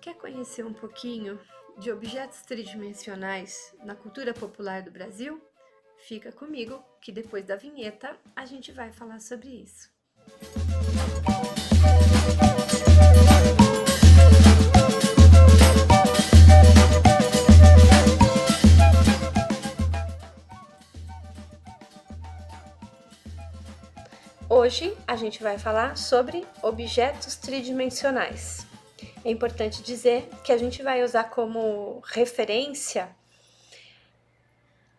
Quer conhecer um pouquinho de objetos tridimensionais na cultura popular do Brasil? Fica comigo que depois da vinheta a gente vai falar sobre isso. Hoje a gente vai falar sobre objetos tridimensionais. É importante dizer que a gente vai usar como referência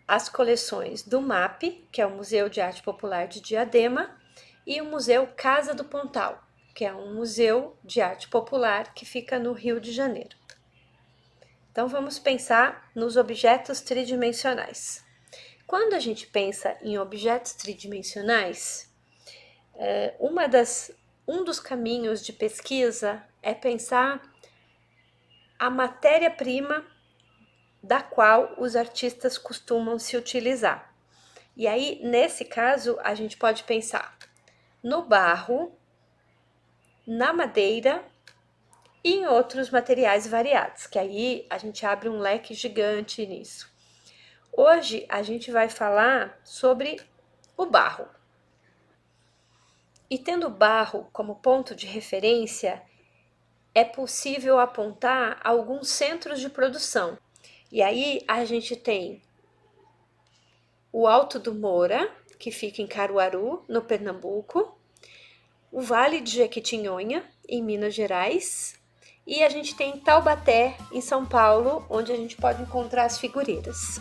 as coleções do MAP, que é o Museu de Arte Popular de Diadema, e o Museu Casa do Pontal, que é um museu de arte popular que fica no Rio de Janeiro. Então vamos pensar nos objetos tridimensionais. Quando a gente pensa em objetos tridimensionais, um dos caminhos de pesquisa é pensar a matéria-prima da qual os artistas costumam se utilizar. E aí, nesse caso, a gente pode pensar no barro, na madeira e em outros materiais variados, que aí a gente abre um leque gigante nisso. Hoje a gente vai falar sobre o barro. E tendo o barro como ponto de referência, é possível apontar alguns centros de produção. E aí a gente tem o Alto do Moura, que fica em Caruaru, no Pernambuco, o Vale de Jequitinhonha, em Minas Gerais, e a gente tem Taubaté, em São Paulo, onde a gente pode encontrar as figureiras.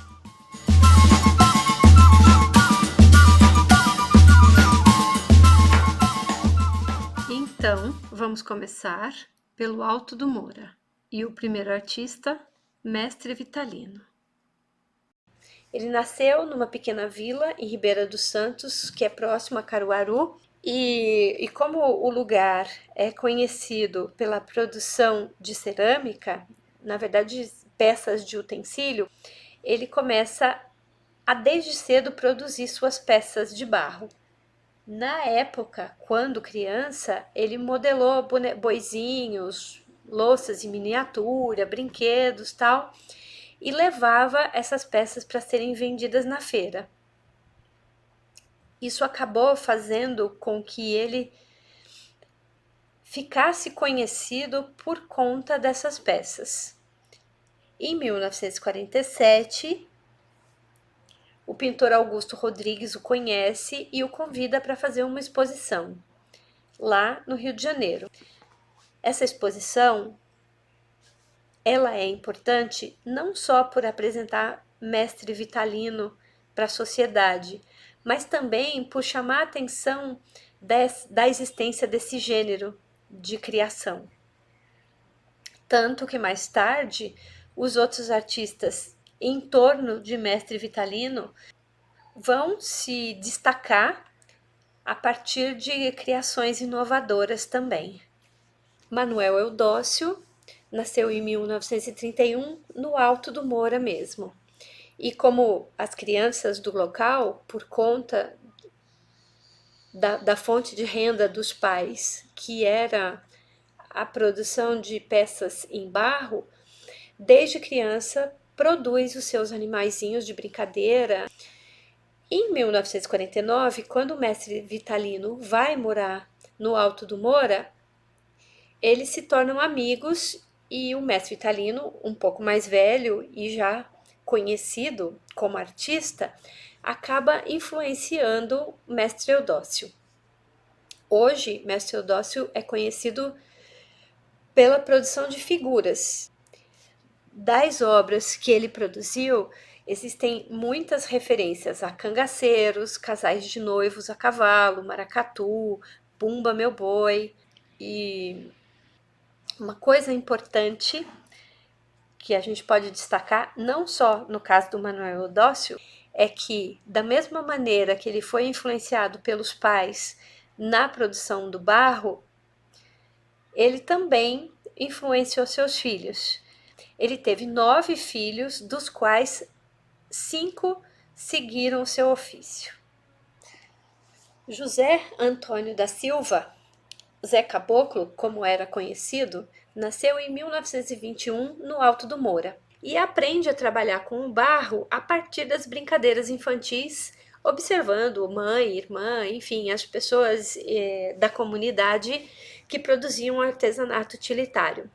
Então, vamos começar pelo Alto do Moura, e o primeiro artista, Mestre Vitalino. Ele nasceu numa pequena vila em Ribeira dos Santos, que é próximo a Caruaru, e como o lugar é conhecido pela produção de cerâmica, na verdade peças de utensílio, ele começa a desde cedo produzir suas peças de barro. Na época, quando criança, ele modelou boizinhos, louças em miniatura, brinquedos, tal, e levava essas peças para serem vendidas na feira. Isso acabou fazendo com que ele ficasse conhecido por conta dessas peças. Em 1947, o pintor Augusto Rodrigues o conhece e o convida para fazer uma exposição lá no Rio de Janeiro. Essa exposição ela é importante não só por apresentar Mestre Vitalino para a sociedade, mas também por chamar a atenção da existência desse gênero de criação. Tanto que mais tarde, os outros artistas em torno de Mestre Vitalino vão se destacar a partir de criações inovadoras também. Manuel Eudócio nasceu em 1931 no Alto do Moura mesmo. E como as crianças do local, por conta da fonte de renda dos pais, que era a produção de peças em barro, desde criança produz os seus animaizinhos de brincadeira. Em 1949, quando o Mestre Vitalino vai morar no Alto do Moura, eles se tornam amigos e o Mestre Vitalino, um pouco mais velho e já conhecido como artista, acaba influenciando Mestre Eudócio. Hoje, Mestre Eudócio é conhecido pela produção de figuras. Das obras que ele produziu, existem muitas referências a cangaceiros, casais de noivos a cavalo, maracatu, Bumba Meu Boi. E uma coisa importante que a gente pode destacar, não só no caso do Manuel Eudócio, é que da mesma maneira que ele foi influenciado pelos pais na produção do barro, ele também influenciou seus filhos. Ele teve 9 filhos, dos quais 5 seguiram o seu ofício. José Antônio da Silva, Zé Caboclo, como era conhecido, nasceu em 1921 no Alto do Moura e aprende a trabalhar com o barro a partir das brincadeiras infantis, observando mãe, irmã, enfim, as pessoas da comunidade que produziam artesanato utilitário.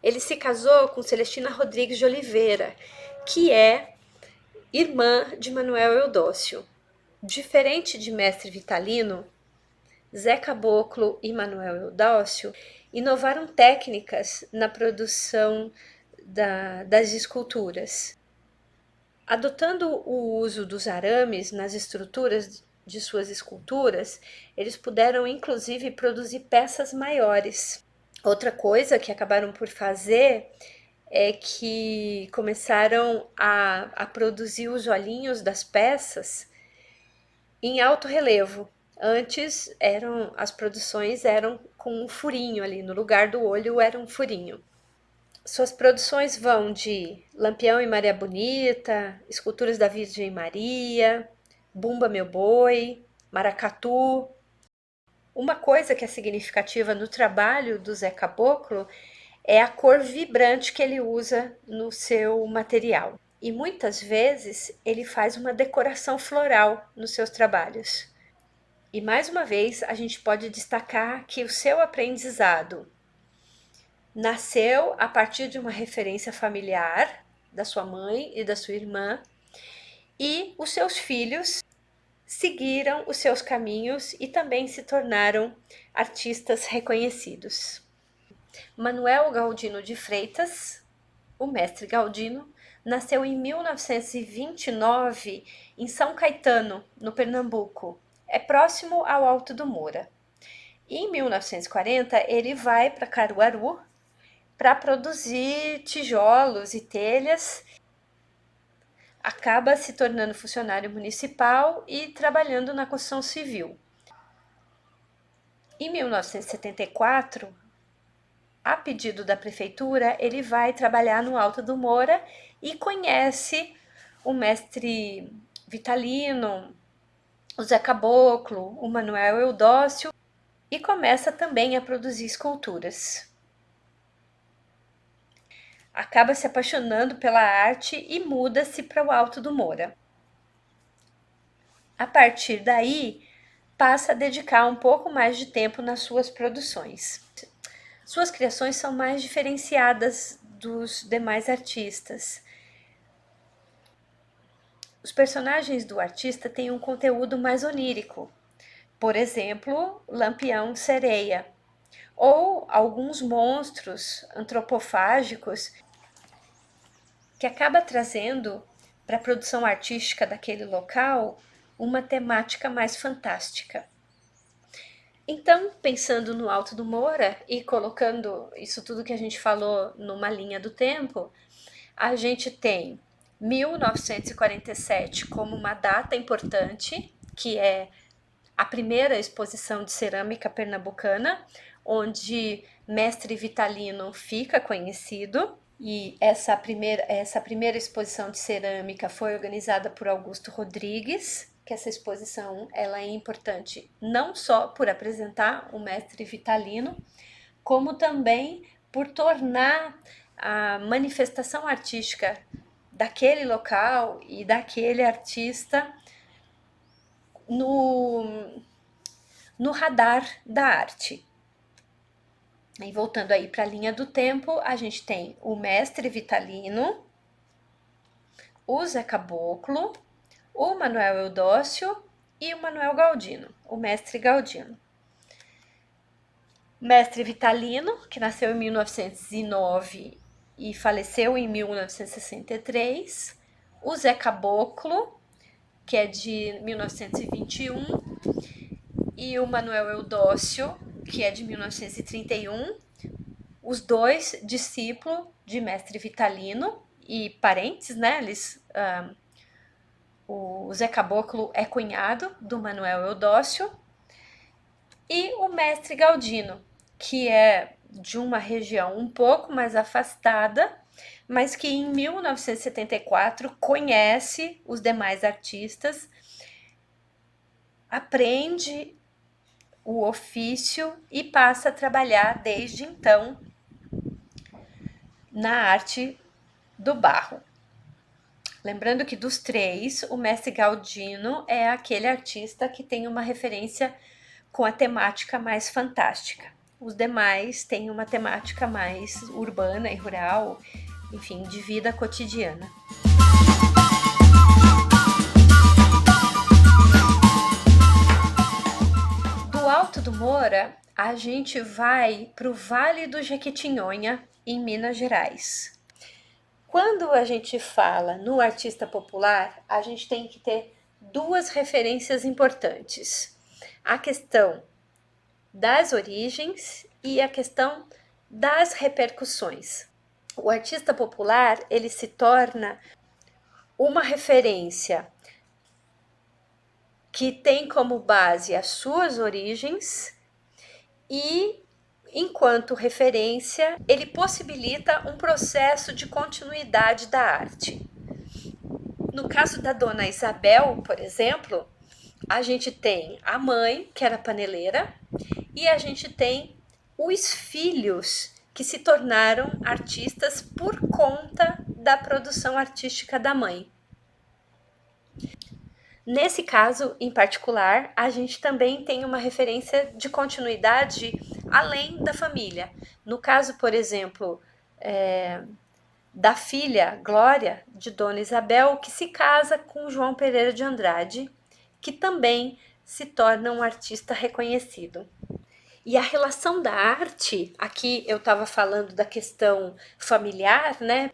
Ele se casou com Celestina Rodrigues de Oliveira, que é irmã de Manuel Eudócio. Diferente de Mestre Vitalino, Zé Caboclo e Manuel Eudócio inovaram técnicas na produção das esculturas. Adotando o uso dos arames nas estruturas de suas esculturas, eles puderam inclusive produzir peças maiores. Outra coisa que acabaram por fazer é que começaram a produzir os olhinhos das peças em alto relevo. Antes as produções eram com um furinho ali, no lugar do olho era um furinho. Suas produções vão de Lampião e Maria Bonita, esculturas da Virgem Maria, Bumba Meu Boi, Maracatu. Uma coisa que é significativa no trabalho do Zé Caboclo é a cor vibrante que ele usa no seu material. E muitas vezes ele faz uma decoração floral nos seus trabalhos. E mais uma vez a gente pode destacar que o seu aprendizado nasceu a partir de uma referência familiar da sua mãe e da sua irmã, e os seus filhos seguiram os seus caminhos e também se tornaram artistas reconhecidos. Manuel Galdino de Freitas, o mestre Galdino, nasceu em 1929 em São Caetano, no Pernambuco. É próximo ao Alto do Moura. E em 1940 ele vai para Caruaru para produzir tijolos e telhas. Acaba se tornando funcionário municipal e trabalhando na construção civil. Em 1974, a pedido da prefeitura, ele vai trabalhar no Alto do Moura e conhece o mestre Vitalino, o Zé Caboclo, o Manuel Eudócio e começa também a produzir esculturas. Acaba se apaixonando pela arte e muda-se para o Alto do Moura. A partir daí, passa a dedicar um pouco mais de tempo nas suas produções. Suas criações são mais diferenciadas dos demais artistas. Os personagens do artista têm um conteúdo mais onírico. Por exemplo, Lampião Sereia, ou alguns monstros antropofágicos que acaba trazendo para a produção artística daquele local uma temática mais fantástica. Então, pensando no Alto do Moura e colocando isso tudo que a gente falou numa linha do tempo, a gente tem 1947 como uma data importante, que é a primeira exposição de cerâmica pernambucana, onde Mestre Vitalino fica conhecido. E essa primeira exposição de cerâmica foi organizada por Augusto Rodrigues, que essa exposição ela é importante não só por apresentar o mestre Vitalino, como também por tornar a manifestação artística daquele local e daquele artista no radar da arte. E voltando aí para a linha do tempo, a gente tem o mestre Vitalino, o Zé Caboclo, o Manuel Eudócio e o Manuel Galdino, o mestre Galdino. Mestre Vitalino, que nasceu em 1909 e faleceu em 1963. O Zé Caboclo, que é de 1921. E o Manuel Eudócio, que é de 1931. Os dois discípulos de Mestre Vitalino e parentes, né? O Zé Caboclo é cunhado do Manuel Eudócio. E o Mestre Galdino, que é de uma região um pouco mais afastada, mas que em 1974 conhece os demais artistas, aprende o ofício e passa a trabalhar desde então na arte do barro. Lembrando que dos três, o mestre Galdino é aquele artista que tem uma referência com a temática mais fantástica. Os demais têm uma temática mais urbana e rural, enfim, de vida cotidiana. Do Alto do Moura, a gente vai para o Vale do Jequitinhonha, em Minas Gerais. Quando a gente fala no artista popular, a gente tem que ter duas referências importantes: a questão das origens e a questão das repercussões. O artista popular, ele se torna uma referência que tem como base as suas origens e, enquanto referência, ele possibilita um processo de continuidade da arte. No caso da Dona Isabel, por exemplo, a gente tem a mãe, que era paneleira, e a gente tem os filhos que se tornaram artistas por conta da produção artística da mãe. Nesse caso, em particular, a gente também tem uma referência de continuidade além da família. No caso, por exemplo, da filha Glória, de Dona Isabel, que se casa com João Pereira de Andrade, que também se torna um artista reconhecido. E a relação da arte, aqui eu estava falando da questão familiar, né?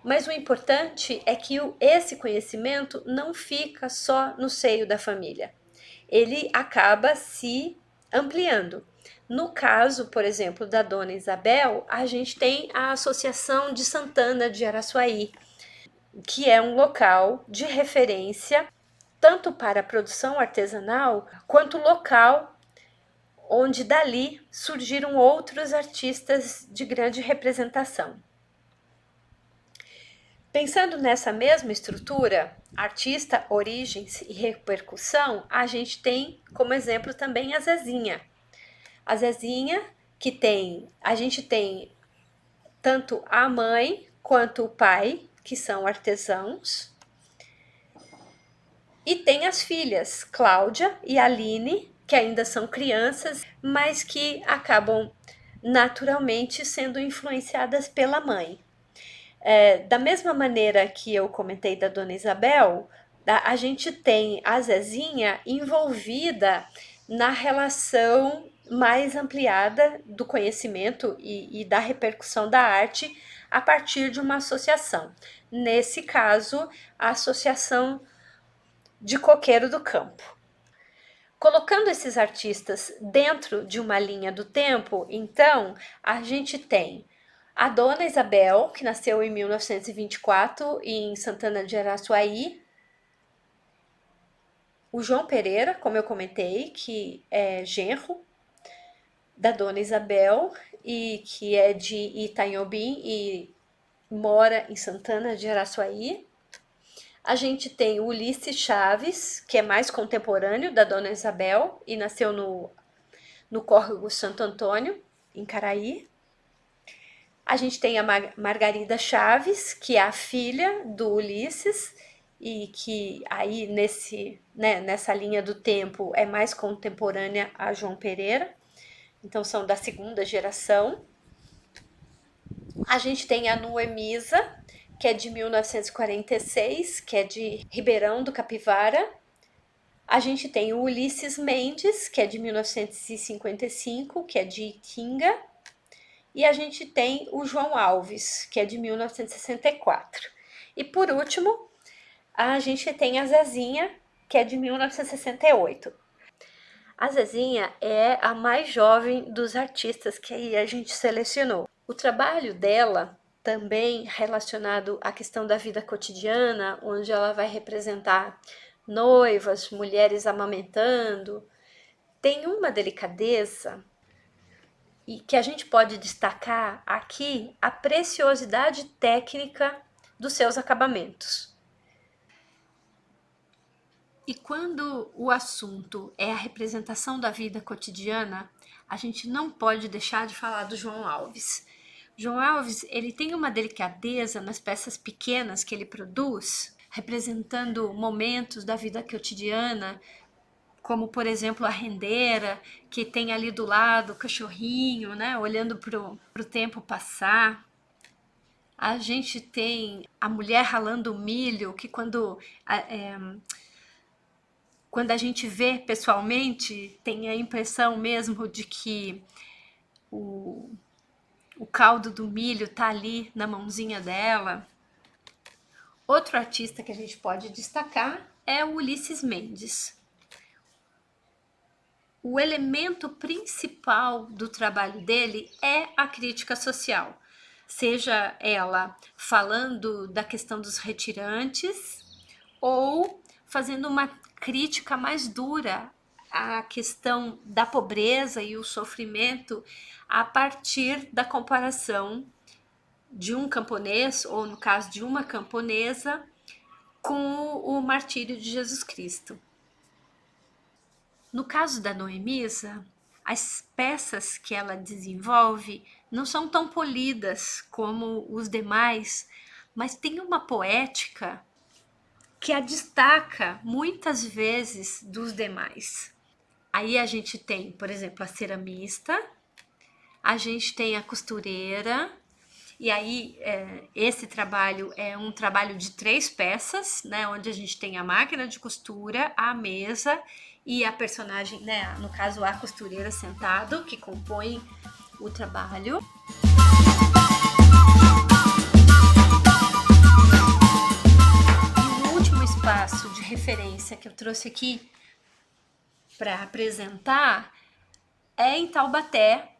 Mas o importante é que esse conhecimento não fica só no seio da família. Ele acaba se ampliando. No caso, por exemplo, da Dona Isabel, a gente tem a Associação de Santana de Araçuaí, que é um local de referência tanto para a produção artesanal quanto local onde dali surgiram outros artistas de grande representação. Pensando nessa mesma estrutura, artista, origens e repercussão, a gente tem como exemplo também a Zezinha. A Zezinha, a gente tem tanto a mãe quanto o pai, que são artesãos, e tem as filhas, Cláudia e Aline, que ainda são crianças, mas que acabam naturalmente sendo influenciadas pela mãe. Da mesma maneira que eu comentei da Dona Isabel, a gente tem a Zezinha envolvida na relação mais ampliada do conhecimento e da repercussão da arte a partir de uma associação. Nesse caso, a Associação de Coqueiro do Campo. Colocando esses artistas dentro de uma linha do tempo, então, a gente tem a Dona Isabel, que nasceu em 1924 em Santana de Araçuaí. O João Pereira, como eu comentei, que é genro da Dona Isabel e que é de Itanhobim e mora em Santana de Araçuaí. A gente tem o Ulisses Chaves, que é mais contemporâneo da Dona Isabel e nasceu no Córrego Santo Antônio, em Caraí. A gente tem a Margarida Chaves, que é a filha do Ulisses e que aí nessa linha do tempo é mais contemporânea a João Pereira. Então são da segunda geração. A gente tem a Noemisa, que é de 1946, que é de Ribeirão do Capivara. A gente tem o Ulisses Mendes, que é de 1955, que é de Itinga. E a gente tem o João Alves, que é de 1964. E por último, a gente tem a Zezinha, que é de 1968. A Zezinha é a mais jovem dos artistas que aí a gente selecionou. O trabalho dela também relacionado à questão da vida cotidiana, onde ela vai representar noivas, mulheres amamentando, tem uma delicadeza e que a gente pode destacar aqui a preciosidade técnica dos seus acabamentos. E quando o assunto é a representação da vida cotidiana, a gente não pode deixar de falar do João Alves. João Alves, ele tem uma delicadeza nas peças pequenas que ele produz, representando momentos da vida cotidiana, como, por exemplo, a rendeira, que tem ali do lado o cachorrinho, né, olhando para o tempo passar. A gente tem a mulher ralando o milho, que quando a gente vê pessoalmente, tem a impressão mesmo de que o caldo do milho tá ali na mãozinha dela. Outro artista que a gente pode destacar é o Ulisses Mendes. O elemento principal do trabalho dele é a crítica social, seja ela falando da questão dos retirantes ou fazendo uma crítica mais dura à questão da pobreza e o sofrimento a partir da comparação de um camponês, ou no caso de uma camponesa, com o martírio de Jesus Cristo. No caso da Noemisa, as peças que ela desenvolve não são tão polidas como os demais, mas tem uma poética que a destaca muitas vezes dos demais. Aí a gente tem, por exemplo, a ceramista, a gente tem a costureira, e aí esse trabalho é um trabalho de 3 peças, né, onde a gente tem a máquina de costura, a mesa e a personagem, né, no caso a costureira sentado, que compõe o trabalho. E o último espaço de referência que eu trouxe aqui para apresentar é em Taubaté,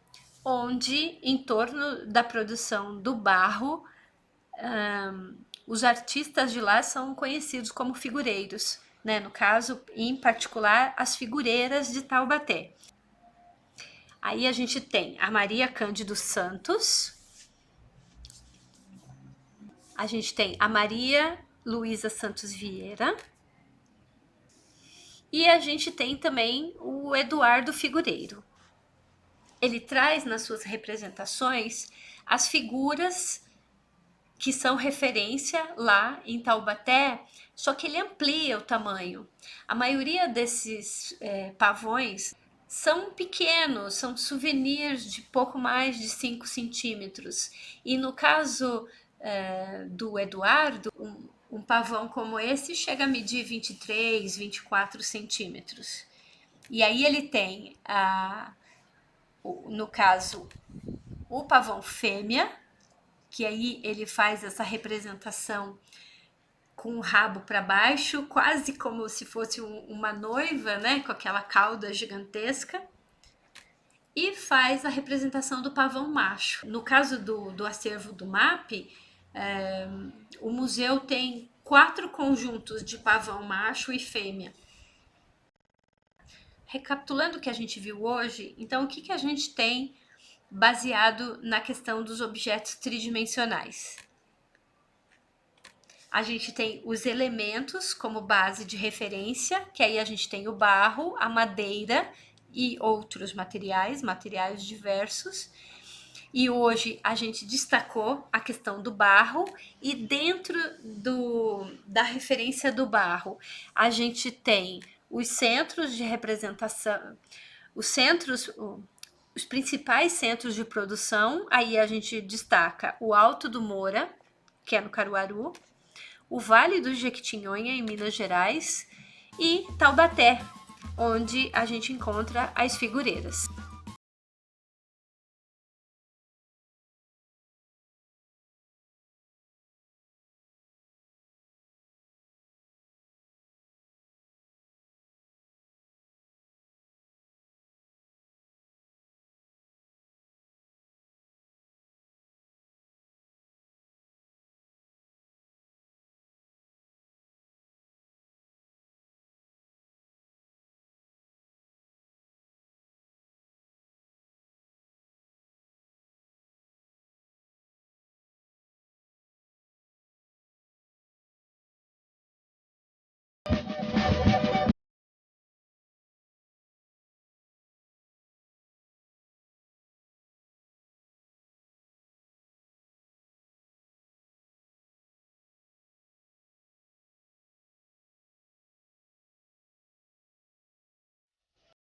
onde, em torno da produção do barro, os artistas de lá são conhecidos como figureiros, né? No caso, em particular, as figureiras de Taubaté. Aí a gente tem a Maria Cândido Santos, a gente tem a Maria Luísa Santos Vieira, e a gente tem também o Eduardo Figureiro. Ele traz nas suas representações as figuras que são referência lá em Taubaté, só que ele amplia o tamanho. A maioria desses pavões são pequenos, são souvenirs de pouco mais de 5 centímetros. E no caso do Eduardo, um pavão como esse chega a medir 23, 24 centímetros. E aí ele tem no caso, o pavão fêmea, que aí ele faz essa representação com o rabo para baixo, quase como se fosse uma noiva, né, com aquela cauda gigantesca, e faz a representação do pavão macho. No caso do acervo do MAP, o museu tem 4 conjuntos de pavão macho e fêmea. Recapitulando o que a gente viu hoje, então o que a gente tem baseado na questão dos objetos tridimensionais? A gente tem os elementos como base de referência, que aí a gente tem o barro, a madeira e outros materiais diversos. E hoje a gente destacou a questão do barro, e dentro da referência do barro, a gente tem os centros de representação, os principais centros de produção. Aí a gente destaca o Alto do Moura, que é no Caruaru, o Vale do Jequitinhonha, em Minas Gerais, e Taubaté, onde a gente encontra as figureiras.